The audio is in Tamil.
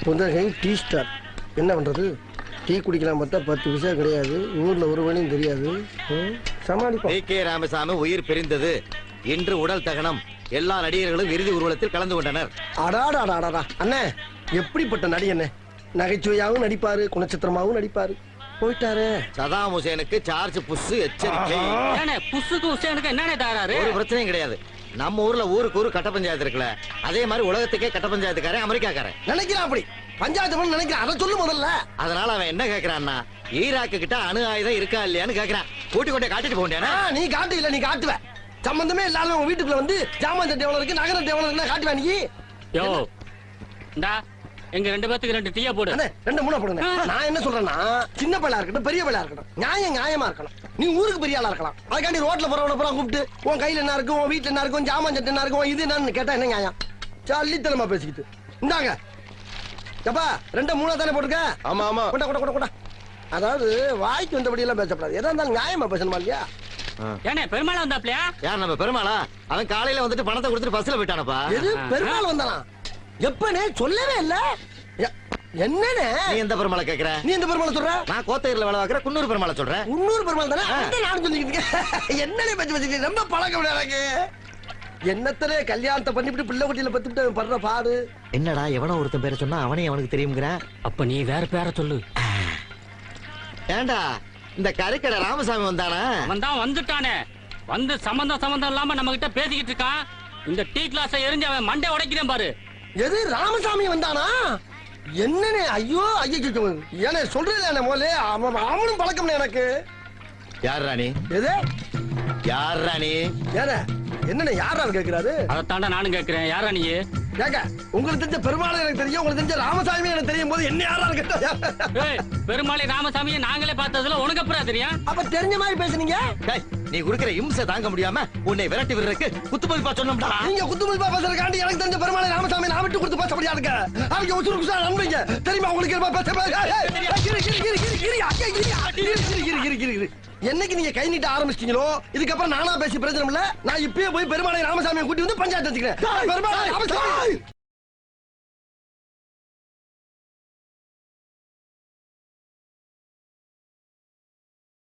புந்தகை டீ ஸ்டார். என்ன பண்றது? டீ குடிக்கலாம் பார்த்தா 10 பைசா கிடையாது. ஊர்ல ஒரு வழியும் தெரியாது. சமாளிப்போம். கே ராமசாமி உயிர் பிரிந்தது. இன்று உடல் தகனம். எல்லா நடிகர்களும் இறுதி ஊர்வலத்தில் கலந்து கொண்டனர். அடாடாடாடா அண்ணே, எப்படிப்பட்ட நடி என்ன? நகைச்சுவையாவும் நடிப்பாரு, குணச்சித்திரமாவும் நடிப்பாரு. போயிட்டாரு. சதாம் ஹுசேனுக்கு சார்ஜ் புஷ் எச்சரிக்கை. புஷுக்கு ஹுசேனுக்கு என்னென்ன தாராரு? ஒரு பிரச்சனையும் கிடையாது. நம்ம ஊர்ல ஊருக்கு ஊரு கட்ட பஞ்சாயத்து இருக்குல்ல, அதே மாதிரி உலகத்துக்கே கட்ட பஞ்சாயத்துக்காரன் அமெரிக்காக்காரன் நினைக்கிறான். அப்படி பஞ்சாயத்து நினைக்கிறான். அதை சொல்லு முதல்ல. அதனால அவன் என்ன கேக்குறான்னா, ஈராக்கு கிட்ட அணு ஆயுதம் இருக்கா இல்லையான்னு கேக்குறான். கூட்டி கொண்டே காட்டிட்டு போண்டேனா? நீ காட்டு இல்ல, நீ காட்டுவ. சம்பந்தமே இல்லாம உங்க வீட்டுக்குள்ள வந்து ஜாமான் சட்டை எவ்வளவு இருக்கு, நகரம் எவ்வளவு இருக்குன்னு காட்டுவா நீ. யோ இந்தா எங்க 2 பேத்துக்கு 2 டீயா போடு. அண்ணே 2 3 போடுங்க. நான் என்ன சொல்றேன்னா, சின்ன பையலா இருக்கட்டும் பெரிய பையலா இருக்கட்டும், நியாயமா இருக்கணும். நீ ஊருக்கு பெரிய ஆளா இருக்கலாம். அதுக்காண்டி ரோட்ல போறவன பூரா கூப்பிட்டு உன் கையில என்ன இருக்கும், உன் வீட்டுல என்ன இருக்கும், ஜாமான் சட்டை என்ன இருக்கும், இது என்னன்னு கேட்டா என்ன நியாயம்? சல்லித்தனமா பேசிக்கிட்டு இந்தாங்க. எப்பா 2 3 தானே போட்டுக்க. ஆமா ஆமா. கொண்டா கொண்டா கொண்டா கொண்டா. அதாவது வாய்க்கு வந்தபடி எல்லாம் பேசப்படாது. எதா இருந்தாலும் நியாயமா பேசணுமா இல்லையா? ஏனே பெருமாள் வந்தாப்லையா? யார் நம்ம பெருமாளா? அவன் காலையில வந்துட்டு பணத்தை கொடுத்துட்டு பஸ்ல போயிட்டானப்பா. எது பெருமாள் வந்தானா? எப்பனே சொல்லவே இல்ல. என்னனே நீ எந்த பெருமாளை கேக்குற? நீ எந்த பெருமாளை சொல்ற? நான் கோத்தகிரில வேலை பார்க்கற குன்னூர் பெருமாளை சொல்றேன். குன்னூர் பெருமாள் தானே? அத நான் சொல்லிக்கிட்டு இருக்கேன். என்னனே பத்தி பத்தி ரொம்ப பழக்கம் எனக்கு. என்னத்தனே கல்யாணத்தை பண்ணிட்டு பிள்ளை குட்டியில பத்திட்டு பண்ற பாடு. என்னடா எவனோ ஒருத்தன் பேரை சொன்னா அவனே அவனுக்கு தெரியும்ங்கறான். அப்ப நீ வேற பேரை சொல்லு. ஏண்டா இந்த கரைக்கடை ராமசாமி வந்தானா? அவன் தான் வந்துட்டானே. வந்து சம்பந்தம் இல்லாம நம்ம கிட்ட பேசிக்கிட்டு இருக்கான். இந்த டீ கிளாஸை எரிஞ்சு அவன் மண்டை உடைக்கிறேன் பாரு. எது ராமசாமி வந்தானா? என்னனே? ஐயோ ஐயோ ஏனே சொல்றேன் மோலே. அவனும் பழக்கம் எனக்கு. யார் ராணி? எது யார் ராணி? ஏனே என்னனே யாரான்னு கேக்குறாரு? அதைத்தாண்டா நானும் கேட்கிறேன். யாரா நீ? கேக்க உங்களுக்கு தெரிஞ்ச பெருமாள் எனக்கு தெரியும், உங்களுக்கு தெரிஞ்ச ராமசாமி எனக்கு தெரியும் போது என்ன யாரான்னு கேட்டா? பெருமாளை ராமசாமியை நாங்களே பார்த்ததுல உனக்கு அப்புறம் தெரியும். அப்ப தெரிஞ்ச மாதிரி பேசுனீங்க. நீ குடுக்கிற இம்சை தாங்க முடியாம உன்னை விரட்டி விடுறதுக்கு குத்துமதிப்பா சொன்னோம்டா. நீங்க குத்துமதிப்பா பேசுறதுக்காண்டி எனக்கு தெரிஞ்ச பெருமாளை ராமசாமி நான் விட்டு கொடுத்து பேச முடியாதுங்க. அவங்க உசுறு குசா நம்பீங்க தெரியுமா உங்களுக்கு? என்னைக்கு நீங்க கை நீட்ட ஆரம்பிச்சிட்டீங்களோ இதுக்கப்புறம் நானா பேசி பிரச்சனை இல்ல. நான் இப்பயே போய் பெருமாளை ராமசாமியை கூட்டி வந்து பஞ்சாயத்து வச்சுக்கிறேன். பெருமாளை ராமசாமி